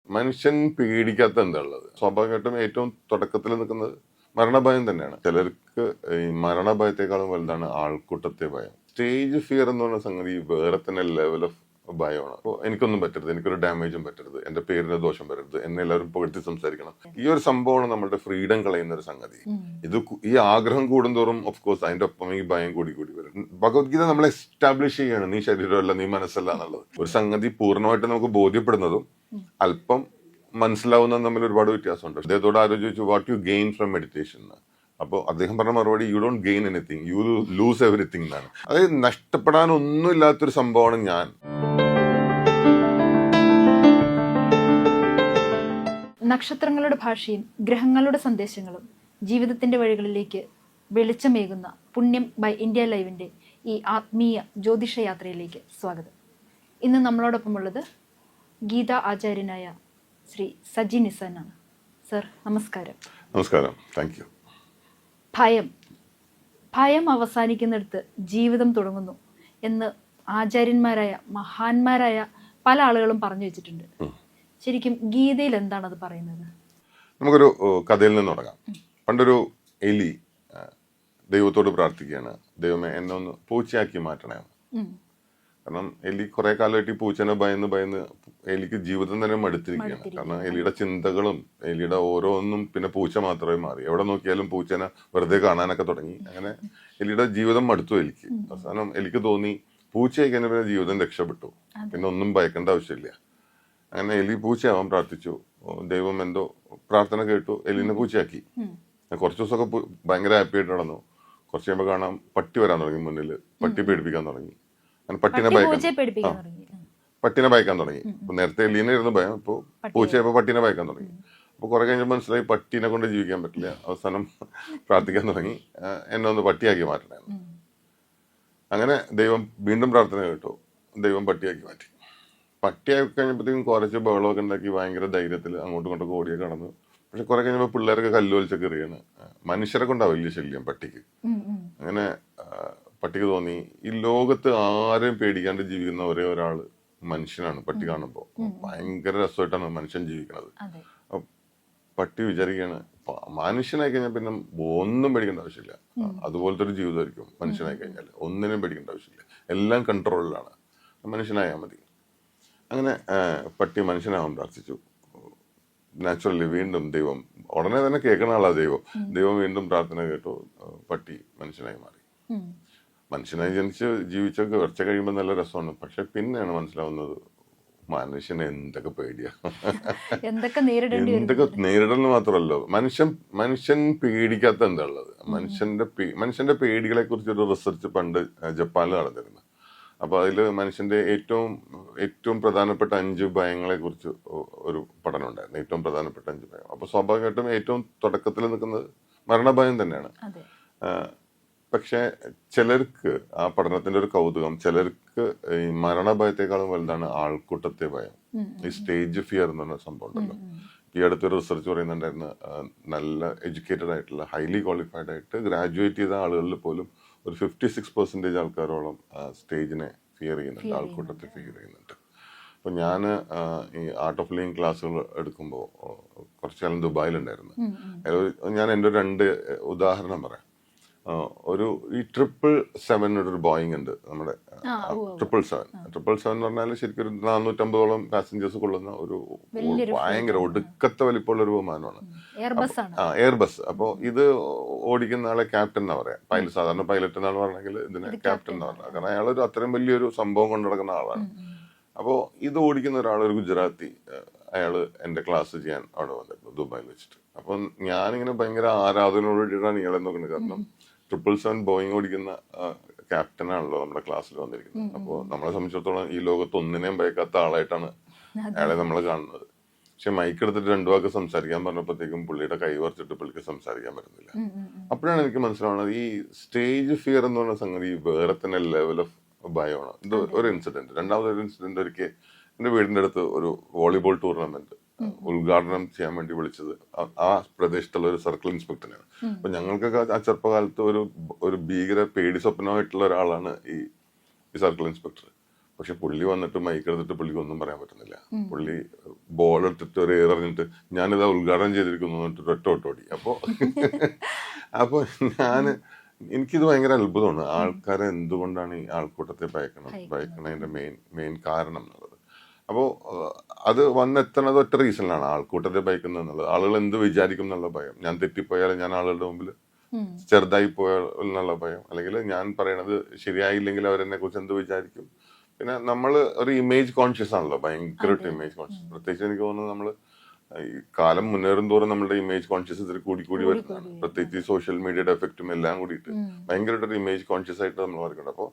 മനുഷ്യൻ പേടിക്കാത്ത എന്താ ഉള്ളത്? സ്വാഭാവികമായിട്ടും ഏറ്റവും തുടക്കത്തിൽ നിൽക്കുന്നത് മരണഭയം തന്നെയാണ്. ചിലർക്ക് ഈ മരണഭയത്തെക്കാളും വലുതാണ് ആൾക്കൂട്ടത്തെ ഭയം. സ്റ്റേജ് ഫിയർ എന്ന് പറയുന്ന സംഗതി വേറെ തന്നെ ലെവൽ ഓഫ് ഭയമാണ്. അപ്പോൾ എനിക്കൊന്നും പറ്റരുത്, എനിക്കൊരു ഡാമേജും പറ്റരുത്, എന്റെ പേരിന് ദോഷം വരരുത്, എന്നെ എല്ലാവരും പുകഴ്ത്തി സംസാരിക്കണം. ഈ ഒരു സംഭവമാണ് നമ്മുടെ ഫ്രീഡം കളയുന്ന ഒരു സംഗതി. ഈ ആഗ്രഹം കൂടുന്തോറും ഓഫ് കോഴ്സ് അതിന്റെ ഒപ്പം ഈ ഭയം കൂടി വരും. ഭഗവത്ഗീത നമ്മളെ എസ്റ്റാബ്ലിഷ് ചെയ്യാണ്, നീ ശരീരമല്ല നീ മനസ്സല്ല എന്നുള്ളത്. ഒരു സംഗതി പൂർണ്ണമായിട്ട് നമുക്ക് ബോധ്യപ്പെടുന്നതും അല്പം മനസ്സിലാവുന്നതും തമ്മിൽ ഒരുപാട് വ്യത്യാസമുണ്ട്. അദ്ദേഹത്തോട് ആലോചിച്ചു what you gain from meditation. അപ്പോൾ അദ്ദേഹം പറഞ്ഞ മറുപടി you don't gain anything, you lose everything എന്നാണ്. അതായത് നഷ്ടപ്പെടാൻ ഒന്നുമില്ലാത്തൊരു സംഭവമാണ് ഞാൻ. നക്ഷത്രങ്ങളുടെ ഭാഷയും ഗ്രഹങ്ങളുടെ സന്ദേശങ്ങളും ജീവിതത്തിന്റെ വഴികളിലേക്ക് വെളിച്ചമേകുന്ന പുണ്യം ബൈ ഇന്ത്യ ലൈവിന്റെ ഈ ആത്മീയ ജ്യോതിഷ യാത്രയിലേക്ക് സ്വാഗതം. ഇന്ന് നമ്മളോടൊപ്പമുള്ളത് ഗീതാ ആചാര്യനായ ശ്രീ സജി നിസാനാണ്. സർ നമസ്കാരം. നമസ്കാരം. Thank you. ഭയം അവസാനിക്കുന്നിടത്ത് ജീവിതം തുടങ്ങുന്നു എന്ന് ആചാര്യന്മാരായ മഹാന്മാരായ പല ആളുകളും പറഞ്ഞു വെച്ചിട്ടുണ്ട്. ശരിക്കും ഗീതയിൽ എന്താണ് അത് പറയുന്നത്? നമുക്കൊരു കഥയിൽ നിന്ന് തുടങ്ങാം. പണ്ടൊരു എലി ദൈവത്തോട് പ്രാർത്ഥിക്കുകയാണ്, ദൈവമേ എന്നെ ഒന്ന് പൂച്ചയാക്കി മാറ്റണേ. കാരണം എലി കുറെ കാലമായിട്ട് ഈ പൂച്ചനെ ഭയന്ന് എലിക്ക് ജീവിതം തന്നെ മടുത്തിരിക്കുകയാണ്. കാരണം എലിയുടെ ചിന്തകളും എലിയുടെ ഓരോന്നും പിന്നെ പൂച്ച മാത്രമേ മാറി. എവിടെ നോക്കിയാലും പൂച്ചനെ വെറുതെ കാണാനൊക്കെ തുടങ്ങി. അങ്ങനെ എലിയുടെ ജീവിതം മടുത്തു എലിക്ക്. അവസാനം എലിക്ക് തോന്നി പൂച്ചയായി കഴിഞ്ഞ പിന്നെ ജീവിതം രക്ഷപ്പെട്ടു, പിന്നെ ഒന്നും ഭയക്കേണ്ട ആവശ്യമില്ല. അങ്ങനെ എലി പൂച്ചയാവാൻ പ്രാർത്ഥിച്ചു. ദൈവം എന്തോ പ്രാർത്ഥന കേട്ടു, എലിനെ പൂച്ചയാക്കി. കുറച്ച് ദിവസമൊക്കെ ഭയങ്കര ഹാപ്പി ആയിട്ട് നടന്നു. കുറച്ച് കഴിയുമ്പോൾ കാണാം പട്ടി വരാൻ തുടങ്ങി മുന്നിൽ. പട്ടി പേടിപ്പിക്കാൻ തുടങ്ങി. അങ്ങനെ പട്ടിനെ ഭയക്കാൻ തുടങ്ങി. ഇപ്പൊ നേരത്തെ എലീനെ ഇരുന്ന് ഭയം, ഇപ്പൊ പൂച്ചയപ്പോ പട്ടിനെ ഭയക്കാൻ തുടങ്ങി. അപ്പൊ കുറെ കഴിഞ്ഞ് മനസ്സിലായി പട്ടീനെ കൊണ്ട് ജീവിക്കാൻ പറ്റില്ല. അവസാനം പ്രാർത്ഥിക്കാൻ തുടങ്ങി, എന്നെ ഒന്ന് പട്ടിയാക്കി മാറ്റണേ. അങ്ങനെ ദൈവം വീണ്ടും പ്രാർത്ഥന കേട്ടു, ദൈവം പട്ടിയാക്കി മാറ്റി. പട്ടിയാക്കി കഴിഞ്ഞപ്പോഴത്തേക്കും കുറച്ച് ബഹളമൊക്കെ ഉണ്ടാക്കി ഭയങ്കര ധൈര്യത്തിൽ അങ്ങോട്ടും ഇങ്ങോട്ടും ഓടിയൊക്കെ നടന്നു. പക്ഷെ കുറെ കഴിഞ്ഞപ്പോൾ പിള്ളേരൊക്കെ കല്ലുവലിച്ചൊക്കെ എറിയാണ്. മനുഷ്യരെ കൊണ്ടാ വലിയ ശല്യം പട്ടിക്ക്. അങ്ങനെ പട്ടിക്ക് തോന്നി ഈ ലോകത്ത് ആരെയും പേടിക്കാണ്ട് ജീവിക്കുന്ന ഒരേ ഒരാള് മനുഷ്യനാണ്. പട്ടി കാണുമ്പോ ഭയങ്കര രസമായിട്ടാണ് മനുഷ്യൻ ജീവിക്കുന്നത്. പട്ടി വിചാരിക്കുകയാണ് മനുഷ്യനായി കഴിഞ്ഞാൽ പിന്നെ ഒന്നും പേടിക്കേണ്ട ആവശ്യമില്ല. അതുപോലത്തെ ഒരു ജീവിതമായിരിക്കും മനുഷ്യനായി കഴിഞ്ഞാൽ. ഒന്നിനും പേടിക്കേണ്ട ആവശ്യമില്ല, എല്ലാം കൺട്രോളിലാണ്, മനുഷ്യനായാൽ മതി. അങ്ങനെ പട്ടി മനുഷ്യനാവാൻ പ്രാർത്ഥിച്ചു. നാച്ചുറലി വീണ്ടും ദൈവം ഉടനെ തന്നെ കേൾക്കണ ആളാ ദൈവം വീണ്ടും പ്രാർത്ഥന കേട്ടു, പട്ടി മനുഷ്യനായി മാറി. മനുഷ്യനായി ജനിച്ച് ജീവിച്ചൊക്കെ കുറച്ച് കഴിയുമ്പോൾ നല്ല രസമാണ്. പക്ഷെ പിന്നെയാണ് മനസ്സിലാവുന്നത് മനുഷ്യന് എന്തൊക്കെ പേടിയാ, എന്തൊക്കെ നേരിടൽ മാത്രമല്ലോ. മനുഷ്യൻ പേടിക്കാത്ത എന്താ ഉള്ളത്? മനുഷ്യന്റെ പേടികളെ കുറിച്ചൊരു റിസർച്ച് പണ്ട് ജപ്പാനിൽ നടന്നിരുന്നു. അപ്പൊ അതില് മനുഷ്യന്റെ ഏറ്റവും പ്രധാനപ്പെട്ട 5 ഭയങ്ങളെ കുറിച്ച് ഒരു പഠനം ഉണ്ടായിരുന്നു. ഏറ്റവും പ്രധാനപ്പെട്ട 5 ഭയം. അപ്പൊ സ്വാഭാവികമായിട്ടും ഏറ്റവും തുടക്കത്തിൽ നിൽക്കുന്നത് മരണഭയം തന്നെയാണ്. പക്ഷെ ചിലർക്ക് ആ പഠനത്തിന്റെ ഒരു കൗതുകം, ചിലർക്ക് ഈ മരണഭയത്തെക്കാളും വലുതാണ് ആൾക്കൂട്ടത്തെ ഭയം. ഈ സ്റ്റേജ് ഫിയർ എന്ന് പറഞ്ഞ സംഭവം ഉണ്ടല്ലോ. ഈ അടുത്തൊരു റിസർച്ച് പറയുന്നുണ്ടായിരുന്നു, നല്ല എഡ്യൂക്കേറ്റഡ് ആയിട്ടുള്ള ഹൈലി ക്വാളിഫൈഡ് ആയിട്ട് ഗ്രാജുവേറ്റ് ചെയ്ത ആളുകളിൽ പോലും ഒരു 56% ആൾക്കാരോളം സ്റ്റേജിനെ ഫിയർ ചെയ്യുന്നുണ്ട്, ആൾക്കൂട്ടത്തെ ഫിയർ ചെയ്യുന്നുണ്ട്. അപ്പൊ ഞാൻ ഈ ആർട്ട് ഓഫ് ലിവിങ് ക്ലാസ്സുകൾ എടുക്കുമ്പോൾ കുറച്ചു കാലം ദുബായിലുണ്ടായിരുന്നു. ഞാൻ എൻ്റെ 2 ഉദാഹരണം പറയാം. ഈ 777 ഒരു ബോയിങ് ഉണ്ട്, നമ്മുടെ 777 എന്ന് പറഞ്ഞാൽ ശരിക്കും ഒരു 450ഓളം പാസഞ്ചേഴ്സ് കൊള്ളുന്ന ഒരു ഭയങ്കര ഒടുക്കത്തെ വലിപ്പമുള്ള ഒരു വിമാനമാണ്, എയർബസ്. അപ്പോ ഇത് ഓടിക്കുന്ന ആളെ ക്യാപ്റ്റൻ എന്നാ പറയാ. സാധാരണ പൈലറ്റ് എന്നാണ് പറഞ്ഞെങ്കിൽ ഇതിനെ ക്യാപ്റ്റൻ എന്നാ പറഞ്ഞത്. കാരണം അയാളൊരു അത്രയും വലിയൊരു സംഭവം കൊണ്ടു നടക്കുന്ന ആളാണ്. അപ്പോ ഇത് ഓടിക്കുന്ന ഒരാൾ, ഒരു ഗുജറാത്തി, അയാള് എന്റെ ക്ലാസ് ചെയ്യാൻ അവിടെ വന്നിരുന്നു ദുബായിൽ വെച്ചിട്ട്. അപ്പൊ ഞാനിങ്ങനെ ഭയങ്കര ആരാധനയോടുകൂടിയിട്ടാണ് ഇയാളെ നോക്കുന്നത്. കാരണം 777 ബോയിങ് ഓടിക്കുന്ന ക്യാപ്റ്റനാണല്ലോ നമ്മുടെ ക്ലാസ്സിൽ വന്നിരിക്കുന്നത്. അപ്പോൾ നമ്മളെ സംബന്ധിച്ചിടത്തോളം ഈ ലോകത്ത് ഒന്നിനെയും ഭയക്കാത്ത ആളായിട്ടാണ് അയാളെ നമ്മൾ കാണുന്നത്. പക്ഷെ മൈക്ക് എടുത്തിട്ട് 2 വാക്ക് സംസാരിക്കാൻ പറഞ്ഞപ്പോഴത്തേക്കും പുള്ളിയുടെ കൈ വരച്ചിട്ട് പുള്ളിക്ക് സംസാരിക്കാൻ പറ്റുന്നില്ല. അപ്പോഴാണ് എനിക്ക് മനസ്സിലാവുന്നത് ഈ സ്റ്റേജ് ഫിയർ എന്ന് പറഞ്ഞ സംഗതി വേറെ തന്നെ ലെവൽ ഓഫ് ഭയമാണ്. ഇത് ഒരു ഇൻസിഡന്റ്. രണ്ടാമതൊരു ഇൻസിഡന്റ്, ഒരിക്കൽ എന്റെ വീടിന്റെ അടുത്ത് ഒരു വോളിബോൾ ടൂർണമെന്റ് ഉദ്ഘാടനം ചെയ്യാൻ വേണ്ടി വിളിച്ചത് ആ പ്രദേശത്തുള്ള ഒരു സർക്കിൾ ഇൻസ്പെക്ടറിനാണ്. അപ്പൊ ഞങ്ങൾക്കൊക്കെ ആ ചെറുപ്പകാലത്ത് ഒരു ഭീകര പേടി സ്വപ്നമായിട്ടുള്ള ഒരാളാണ് ഈ സർക്കിൾ ഇൻസ്പെക്ടർ. പക്ഷെ പുള്ളി വന്നിട്ട് മൈക്ക് എടുത്തിട്ട് പുള്ളിക്ക് ഒന്നും പറയാൻ പറ്റുന്നില്ല. പുള്ളി ബോൾ എടുത്തിട്ട് ഒരു എറിഞ്ഞിട്ട് ഞാനിതാ ഉദ്ഘാടനം ചെയ്തിരിക്കുന്നു എന്നിട്ട് ഒറ്റ ഓട്ടോടി. അപ്പോൾ എനിക്കിത് ഭയങ്കര അത്ഭുതമാണ്. ആൾക്കാരെ എന്തുകൊണ്ടാണ് ഈ ആൾക്കൂട്ടത്തെ ഭയക്കണതിന്റെ മെയിൻ കാരണം എന്നുള്ളത്. അപ്പോൾ അത് വന്നെത്തണത് ഒറ്റ റീസണിലാണ്, ആൾക്കൂട്ടത്തെ ഭയക്കുന്നത് എന്നുള്ളത്. ആളുകൾ എന്ത് വിചാരിക്കും എന്നുള്ള ഭയം, ഞാൻ തെറ്റിപ്പോയാൽ ഞാൻ ആളുകളുടെ മുമ്പിൽ ചെറുതായി പോയാൽ എന്നുള്ള ഭയം, അല്ലെങ്കിൽ ഞാൻ പറയണത് ശരിയായില്ലെങ്കിൽ അവരെന്നെ കുറിച്ച് എന്ത് വിചാരിക്കും. പിന്നെ നമ്മൾ ഒരു ഇമേജ് കോൺഷ്യസ് ആണല്ലോ, ഭയങ്കരമായിട്ട് ഇമേജ് കോൺഷ്യസ്. പ്രത്യേകിച്ച് എനിക്ക് തോന്നുന്നത് നമ്മൾ ഈ കാലം മുന്നേറും തോറും നമ്മുടെ ഇമേജ് കോൺഷ്യസ് ഇതിൽ കൂടി വരുന്നതാണ്. പ്രത്യേകിച്ച് ഈ സോഷ്യൽ മീഡിയയുടെ എഫക്റ്റും എല്ലാം കൂടിയിട്ട് ഭയങ്കരമായിട്ട് ഒരു ഇമേജ് കോൺഷ്യസ് ആയിട്ട് നമ്മൾ വർക്കുണ്ട്. അപ്പോൾ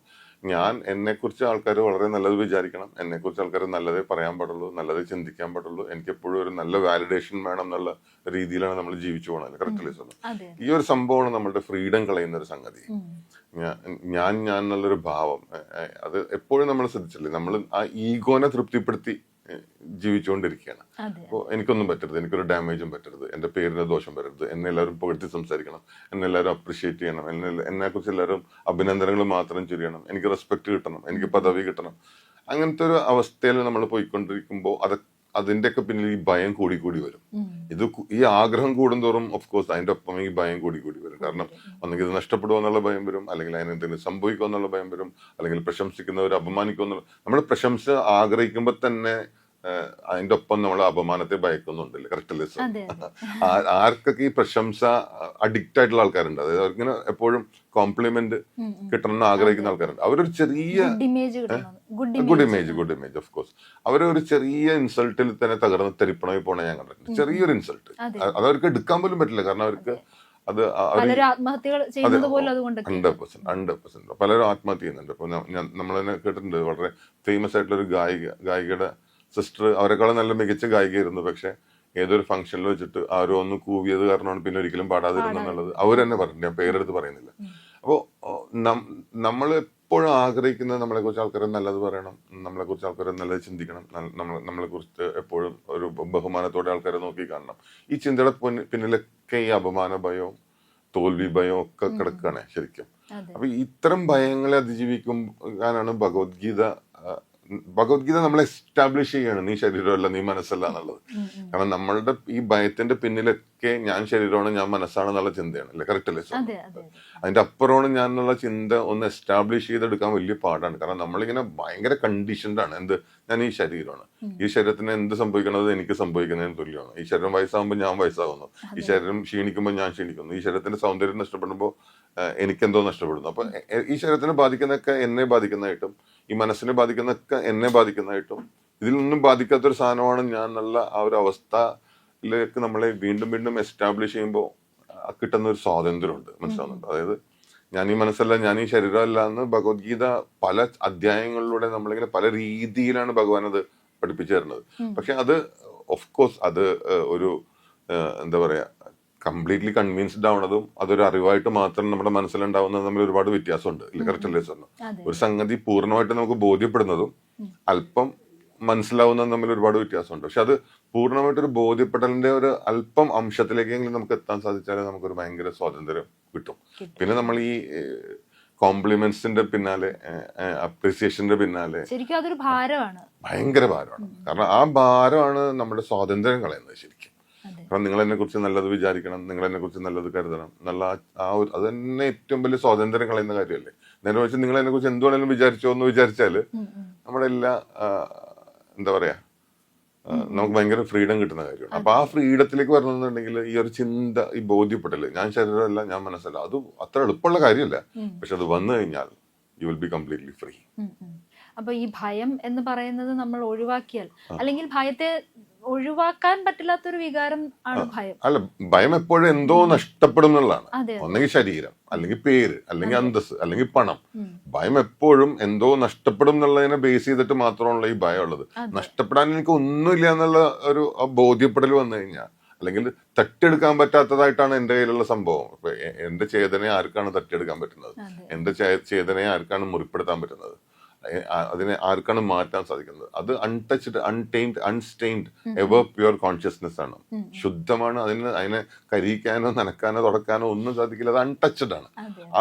ഞാൻ എന്നെക്കുറിച്ച് ആൾക്കാർ വളരെ നല്ലത് വിചാരിക്കണം, എന്നെക്കുറിച്ച് ആൾക്കാർ നല്ലതേ പറയാൻ പാടുള്ളൂ, നല്ലതേ ചിന്തിക്കാൻ പാടുള്ളൂ, എനിക്ക് എപ്പോഴും ഒരു നല്ല വാലിഡേഷൻ വേണം എന്നുള്ള രീതിയിലാണ് നമ്മൾ ജീവിച്ചു പോകണത്. കറക്റ്റല്ലേ സ്വന്തം? ഈ ഒരു സംഭവമാണ് നമ്മുടെ ഫ്രീഡം കളയുന്ന ഒരു സംഗതി. ഞാൻ എന്നുള്ളൊരു ഭാവം, അത് എപ്പോഴും നമ്മൾ ശ്രദ്ധിച്ചില്ലേ, നമ്മൾ ആ ഈഗോനെ തൃപ്തിപ്പെടുത്തി ജീവിച്ചുകൊണ്ടിരിക്കുകയാണ്. അപ്പോൾ എനിക്കൊന്നും പറ്റരുത്, എനിക്കൊരു ഡാമേജും പറ്റരുത്, എന്റെ പേരിന് ദോഷം വരരുത്, എന്നെ എല്ലാവരും പുകഴ്ത്തി സംസാരിക്കണം, എന്നെ എല്ലാവരും അപ്രിഷിയേറ്റ് ചെയ്യണം, എന്നെ കുറിച്ച് എല്ലാവരും അഭിനന്ദനങ്ങൾ മാത്രം ചൊരിയണം, എനിക്ക് റെസ്പെക്ട് കിട്ടണം, എനിക്ക് പദവി കിട്ടണം. അങ്ങനത്തെ ഒരു അവസ്ഥയിൽ നമ്മൾ പോയിക്കൊണ്ടിരിക്കുമ്പോൾ അതിന്റെയൊക്കെ പിന്നിൽ ഈ ഭയം കൂടി വരും. ഈ ആഗ്രഹം കൂടുന്തോറും ഓഫ് കോഴ്സ് അതിന്റെ ഒപ്പം ഈ ഭയം കൂടി വരും. കാരണം ഒന്നെങ്കിൽ ഇത് നഷ്ടപ്പെടുമോ എന്നുള്ള ഭയം വരും, അല്ലെങ്കിൽ അതിനെന്തെങ്കിലും സംഭവിക്കുമോ എന്നുള്ള ഭയം വരും, അല്ലെങ്കിൽ പ്രശംസിക്കുന്നവർ അപമാനിക്കുമോ എന്നുള്ള. നമ്മൾ പ്രശംസ ആഗ്രഹിക്കുമ്പോൾ തന്നെ അതിന്റെ ഒപ്പം നമ്മൾ അപമാനത്തെ ഭയക്കുന്നുണ്ടല്ലേ? കറക്റ്റല്ലേ? ആർക്കൊക്കെ ഈ പ്രശംസ അഡിക്റ്റ് ആയിട്ടുള്ള ആൾക്കാരുണ്ട്, അതായത് അവർക്കിങ്ങനെ എപ്പോഴും കോംപ്ലിമെന്റ് കിട്ടണം എന്ന് ആഗ്രഹിക്കുന്ന ആൾക്കാരുണ്ട്. അവരൊരു ചെറിയ ഗുഡ് ഇമേജ് ഓഫ് കോഴ്സ്, അവരൊരു ചെറിയ ഇൻസൾട്ടിൽ തന്നെ തകർന്ന് തെരിപ്പണമായി പോണ ഞാൻ കണ്ടിട്ടുണ്ട്. ചെറിയൊരു ഇൻസൾട്ട് അതവർക്ക് എടുക്കാൻ പോലും പറ്റില്ല, കാരണം അവർക്ക് അത് 100% പലരും ആത്മഹത്യ ചെയ്യുന്നുണ്ട്. ഇപ്പൊ നമ്മൾ തന്നെ കേട്ടിട്ടുണ്ട്, വളരെ ഫേമസ് ആയിട്ടുള്ള ഒരു ഗായികയുടെ സിസ്റ്റർ അവരെക്കാളും നല്ല മികച്ച ഗായികയായിരുന്നു, പക്ഷെ ഏതൊരു ഫംഗ്ഷനിൽ വെച്ചിട്ട് ആരോ ഒന്ന് കൂവിയത് കാരണമാണ് പിന്നെ ഒരിക്കലും പാടാതിരുന്നെന്നുള്ളത് അവർ തന്നെ പറഞ്ഞു. ഞാൻ പേരെടുത്ത് പറയുന്നില്ല. അപ്പോൾ നമ്മൾ എപ്പോഴും ആഗ്രഹിക്കുന്നത് നമ്മളെ കുറിച്ച് ആൾക്കാരെ നല്ലത് പറയണം, നമ്മളെ കുറിച്ച് ആൾക്കാരെ നല്ലത് ചിന്തിക്കണം, നമ്മളെ കുറിച്ച് എപ്പോഴും ഒരു ബഹുമാനത്തോടെ ആൾക്കാരെ നോക്കി കാണണം. ഈ ചിന്തയുടെ പിന്നിലൊക്കെ ഈ അപമാന ഭയവും തോൽവി ഭയവും ഒക്കെ കിടക്കുകയാണ് ശരിക്കും. അപ്പൊ ഇത്തരം ഭയങ്ങളെ അതിജീവിക്കാനാണ് ഭഗവത്ഗീത നമ്മളെ എസ്റ്റാബ്ലിഷ് ചെയ്യാണ്, നീ ശരീരമല്ല നീ മനസ്സല്ല എന്നുള്ളത്. കാരണം നമ്മളുടെ ഈ ഭയത്തിന്റെ പിന്നിലൊക്കെ ഞാൻ ശരീരമാണ് ഞാൻ മനസ്സാണെന്നുള്ള ചിന്തയാണ്, അല്ലെ? കറക്റ്റ് അല്ലേ? അതിന്റെ അപ്പുറമാണ് ഞാൻ എന്നുള്ള ചിന്ത ഒന്ന് എസ്റ്റാബ്ലിഷ് ചെയ്തെടുക്കാൻ വലിയ പാടാണ്. കാരണം നമ്മളിങ്ങനെ ഭയങ്കര കണ്ടീഷൻഡ് ആണ്. ഞാൻ ഈ ശരീരമാണ്, ഈ ശരീരത്തിന് എന്ത് സംഭവിക്കണത് എനിക്ക് സംഭവിക്കുന്നതിന് തുല്യമാണ്. ഈ ശരീരം വയസ്സാകുമ്പോൾ ഞാൻ വയസ്സാകുന്നു, ഈ ശരീരം ക്ഷീണിക്കുമ്പോൾ ഞാൻ ക്ഷീണിക്കുന്നു, ഈ ശരീരത്തിന്റെ സൗന്ദര്യം നഷ്ടപ്പെടുമ്പോൾ എനിക്കെന്തോ നഷ്ടപ്പെടുന്നു. അപ്പൊ ഈ ശരീരത്തിനെ ബാധിക്കുന്നതൊക്കെ എന്നെ ബാധിക്കുന്നതായിട്ടും ഈ മനസ്സിനെ ബാധിക്കുന്നതൊക്കെ എന്നെ ബാധിക്കുന്നതായിട്ടും ഇതിലൊന്നും ബാധിക്കാത്തൊരു സാധനമാണ് ഞാൻ എന്നുള്ള ആ ഒരു അവസ്ഥയിലേക്ക് നമ്മളെ വീണ്ടും എസ്റ്റാബ്ലിഷ് ചെയ്യുമ്പോൾ കിട്ടുന്ന ഒരു സ്വാതന്ത്ര്യമുണ്ട്, മനസ്സിലാവുന്നുണ്ട്? അതായത് ഞാൻ ഈ മനസ്സല്ല ഞാൻ ഈ ശരീരമല്ല എന്ന് ഭഗവത്ഗീത പല അധ്യായങ്ങളിലൂടെ നമ്മളിങ്ങനെ പല രീതിയിലാണ് ഭഗവാൻ അത് പഠിപ്പിച്ചു തരുന്നത്. പക്ഷെ അത് ഓഫ് കോഴ്സ് അത് ഒരു എന്താ പറയാ കംപ്ലീറ്റ്ലി കൺവിൻസ്ഡ് ആവുന്നതും അതൊരു അറിവായിട്ട് മാത്രം നമ്മുടെ മനസ്സിലുണ്ടാവുന്നതും തമ്മിൽ ഒരുപാട് വ്യത്യാസമുണ്ട്. കറക്റ്റ് അല്ലേ സ്വന്തം? ഒരു സംഗതി പൂർണ്ണമായിട്ട് നമുക്ക് ബോധ്യപ്പെടുന്നതും അല്പം മനസ്സിലാവുന്നതും തമ്മിൽ ഒരുപാട് വ്യത്യാസമുണ്ട്. പക്ഷെ അത് പൂർണ്ണമായിട്ടൊരു ബോധ്യപ്പെടലിന്റെ ഒരു അല്പം അംശത്തിലേക്കെങ്കിലും നമുക്ക് എത്താൻ സാധിച്ചാലേ നമുക്കൊരു ഭയങ്കര സ്വാതന്ത്ര്യം കിട്ടും. പിന്നെ നമ്മൾ ഈ കോംപ്ലിമെന്റ്സിന്റെ പിന്നാലെ അപ്രീസിയേഷന്റെ പിന്നാലെ ശരിക്കും അതൊരു ഭാരമാണ്, ഭയങ്കര ഭാരമാണ്. കാരണം ആ ഭാരമാണ് നമ്മുടെ സ്വാതന്ത്ര്യം കളയുന്നത് ശരിക്കും. കാരണം നിങ്ങൾ എന്നെ കുറിച്ച് നല്ലത് വിചാരിക്കണം, നിങ്ങൾ എന്നെ കുറിച്ച് നല്ലത് കരുതണം എന്നുള്ള അത് തന്നെ ഏറ്റവും വലിയ സ്വാതന്ത്ര്യം കളയുന്ന കാര്യമല്ലേ? നേരെ വെച്ച് നിങ്ങൾ എന്നെ കുറിച്ച് എന്ത് വേണമെങ്കിലും വിചാരിച്ചോ എന്ന് വിചാരിച്ചാല് നമ്മുടെ എല്ലാ എന്താ പറയാ നമുക്ക് ഭയങ്കര ഫ്രീഡം കിട്ടുന്ന കാര്യമാണ്. അപ്പൊ ആ ഫ്രീഡത്തിലേക്ക് വരണമെന്നുണ്ടെങ്കിൽ ഈ ഒരു ചിന്ത, ഈ ബോധ്യപ്പെടല്, ഞാൻ ശരീരമല്ല ഞാൻ മനസ്സല്ല, അത് അത്ര എളുപ്പമുള്ള കാര്യമല്ല. പക്ഷെ അത് വന്നു കഴിഞ്ഞാൽ you will be completely free. അപ്പൊ ഈ ഭയം എന്ന് പറയുന്നത് നമ്മൾ ഒഴിവാക്കിയാൽ, അല്ലെങ്കിൽ ഭയത്തെ ഒഴിവാക്കാൻ പറ്റില്ലാത്തൊരു വികാരം ആണ് ഭയം. അല്ല, ഭയം എപ്പോഴും എന്തോ നഷ്ടപ്പെടും എന്നുള്ളതാണ്. ഒന്നെങ്കിൽ ശരീരം, അല്ലെങ്കിൽ പേര്, അല്ലെങ്കിൽ അന്തസ്, അല്ലെങ്കിൽ പണം. ഭയം എപ്പോഴും എന്തോ നഷ്ടപ്പെടും എന്നുള്ളതിനെ ബേസ് ചെയ്തിട്ട് മാത്രമാണല്ലോ ഈ ഭയം ഉള്ളത്. നഷ്ടപ്പെടാൻ എനിക്ക് ഒന്നുമില്ല എന്നുള്ള ഒരു ബോധ്യപ്പെടൽ വന്നു കഴിഞ്ഞാൽ, അല്ലെങ്കിൽ തട്ടിയെടുക്കാൻ പറ്റാത്തതായിട്ടാണ് എന്റെ കയ്യിലുള്ള സംഭവം. ഇപ്പൊ എന്റെ ചേതനയെ ആർക്കാണ് തട്ടിയെടുക്കാൻ പറ്റുന്നത്? എന്റെ ചേതനയെ ആർക്കാണ് മുറിപ്പെടുത്താൻ പറ്റുന്നത്? അതിനെ ആർക്കാണ് മാറ്റാൻ സാധിക്കുന്നത്? അത് അൺടച്ച്ഡ്, അൺടൈംഡ്, അൺസ്റ്റെയിൻഡ്, എവർ പ്യുവർ കോൺഷ്യസ്നെസ് ആണ്. ശുദ്ധമാണ്. അതിനെ കരിയിക്കാനോ നനക്കാനോ തുടക്കാനോ ഒന്നും സാധിക്കില്ല. അത് അൺടച്ച്ഡ് ആണ്.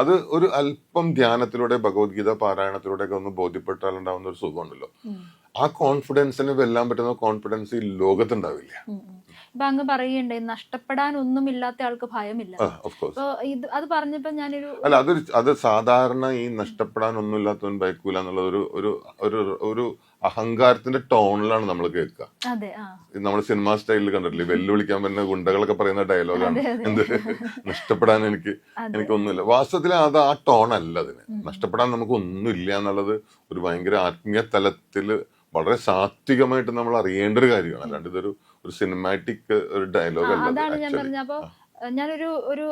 അത് ഒരു അല്പം ധ്യാനത്തിലൂടെ, ഭഗവത്ഗീത പാരായണത്തിലൂടെ ഒക്കെ ഒന്ന് ബോധ്യപ്പെട്ടാൽ ഉണ്ടാവുന്ന ഒരു സുഖമുണ്ടല്ലോ, ആ കോൺഫിഡൻസിന് വെല്ലാൻ പറ്റുന്ന കോൺഫിഡൻസ് ഈ ലോകത്തുണ്ടാവില്ല. ഇപ്പൊ അങ്ങ് പറയുകയുണ്ടേ, നഷ്ടപ്പെടാൻ ഒന്നുമില്ലാത്ത ആൾക്ക് ഭയമില്ല. അപ്പൊ ഇത് അത് പറഞ്ഞപ്പോ ഞാനൊരു അല്ല, അത് സാധാരണ ഈ നഷ്ടപ്പെടാൻ ഒന്നുമില്ലാത്തവൻ ഭയക്കൂല എന്നുള്ള ഒരു അഹങ്കാരത്തിന്റെ ടോണിലാണ് നമ്മൾ കേൾക്കുക. നമ്മൾ സിനിമ സ്റ്റൈലിൽ കണ്ടിട്ടില്ലേ, വെല്ലുവിളിക്കാൻ പറ്റുന്ന ഗുണ്ടകളൊക്കെ പറയുന്ന ഡയലോഗാണ് എന്ത്, നഷ്ടപ്പെടാൻ എനിക്കൊന്നുമില്ല. വാസ്തവത്തിൽ അത് ആ ടോൺ അല്ല. അതിന് നഷ്ടപ്പെടാൻ നമുക്ക് ഒന്നുമില്ല എന്നുള്ളത് ഒരു ഭയങ്കര ആത്മീയ തലത്തില് വളരെ സാത്വികമായിട്ട് നമ്മൾ അറിയേണ്ട ഒരു കാര്യമാണ്. അല്ലാണ്ട് ഇതൊരു സിനിമാറ്റിക് ഒരു ഡയലോഗ് അല്ല. അതാണ് ഞാൻ പറഞ്ഞ. അപ്പൊ ഞാനൊരു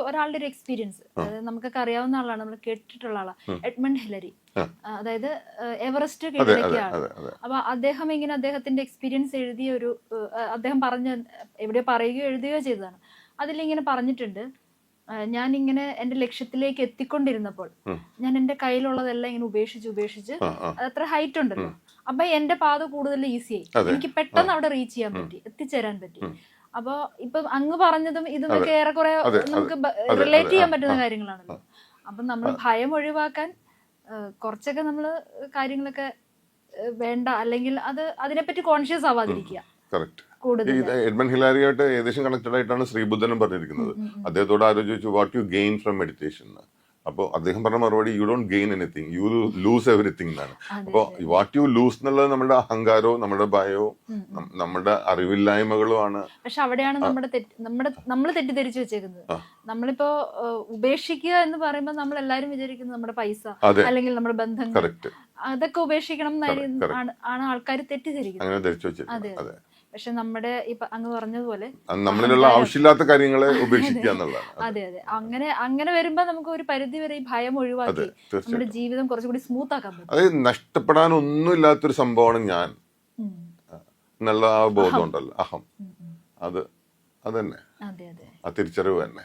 ഒരാളുടെ ഒരു എക്സ്പീരിയൻസ്, അതായത് നമുക്കൊക്കെ അറിയാവുന്ന ആളാണ്, നമ്മൾ കേട്ടിട്ടുള്ള ആളാണ്, എഡ്മണ്ട് ഹിലരി. അതായത് എവറസ്റ്റ് കീഴടക്കിയ ആള്. അപ്പൊ അദ്ദേഹം ഇങ്ങനെ അദ്ദേഹത്തിന്റെ എക്സ്പീരിയൻസ് എഴുതിയ അദ്ദേഹം എവിടെയോ പറയുകയോ എഴുതുകയോ ചെയ്തതാണ്. അതിലിങ്ങനെ പറഞ്ഞിട്ടുണ്ട്, ഞാനിങ്ങനെ എന്റെ ലക്ഷ്യത്തിലേക്ക് എത്തിക്കൊണ്ടിരുന്നപ്പോൾ ഞാൻ എന്റെ കയ്യിലുള്ളതെല്ലാം ഇങ്ങനെ ഉപേക്ഷിച്ച് അതത്ര ഹൈറ്റ് ഉണ്ടല്ലോ, അപ്പൊ എന്റെ പാത കൂടുതൽ ഈസിയായി, എനിക്ക് പെട്ടെന്ന് അവിടെ റീച്ച് ചെയ്യാൻ പറ്റി, എത്തിച്ചേരാൻ പറ്റി. അപ്പൊ ഇപ്പൊ അങ്ങ് പറഞ്ഞതും ഇതൊക്കെ ഏറെക്കുറെ നമുക്ക് റിലേറ്റ് ചെയ്യാൻ പറ്റുന്ന കാര്യങ്ങളാണല്ലോ. അപ്പൊ നമ്മൾ ഭയം ഒഴിവാക്കാൻ കുറച്ചൊക്കെ നമ്മള് കാര്യങ്ങളൊക്കെ വേണ്ട, അല്ലെങ്കിൽ അതിനെപ്പറ്റി കോൺഷ്യസ് ആവാതിരിക്കുക. എഡ്മണ്ട് ഹിലാരിയായിട്ട് ഏകദേശം കണക്റ്റഡ് ആയിട്ടാണ് ശ്രീബുദ്ധനും പറഞ്ഞിരിക്കുന്നത്. അദ്ദേഹത്തോട് ആലോചിച്ചു what you gain from meditation. അപ്പോൾ അദ്ദേഹം പറഞ്ഞ മറുപടി, you don't gain anything, you lose everything എന്നാണ്. അപ്പോൾ വാട്ട് യു ലൂസ് എന്നുള്ളത് നമ്മുടെ അഹങ്കാരവും നമ്മുടെ ഭയവും നമ്മുടെ അറിവില്ലായ്മകളും ആണ്. പക്ഷെ അവിടെയാണ് നമ്മൾ തെറ്റിദ്ധരിച്ചു വെച്ചേക്കുന്നത്. നമ്മളിപ്പോ ഉപേക്ഷിക്കുക എന്ന് പറയുമ്പോൾ നമ്മൾ എല്ലാരും വിചാരിക്കുന്നത് നമ്മുടെ പൈസ അല്ലെങ്കിൽ നമ്മുടെ ബന്ധങ്ങൾ, അതൊക്കെ ഉപേക്ഷിക്കണം ആണ് ആൾക്കാർ തെറ്റിദ്ധരിക്കുന്നത്. പക്ഷെ നമ്മുടെ ഇപ്പൊ അങ്ങ് പറഞ്ഞതുപോലെ നമ്മളിലുള്ള ആവശ്യമില്ലാത്ത കാര്യങ്ങളെ ഉപേക്ഷിക്കുക എന്നുള്ളതാണ്. അതെ. അങ്ങനെ വരുമ്പോ നമുക്ക് ഒരു പരിധി വരെ ഈ ഭയം ഒഴിവാക്കി നമ്മുടെ ജീവിതം കുറച്ചുകൂടി സ്മൂത്ത് ആക്കാൻ പറ്റും. അതായത് നഷ്ടപ്പെടാൻ ഒന്നുമില്ലാത്തൊരു സംഭവമാണ് ഞാൻ എന്നുള്ള ആ ബോധം ഉണ്ടല്ലോ, അഹം, അത് തന്നെ, ആ തിരിച്ചറിവ് തന്നെ.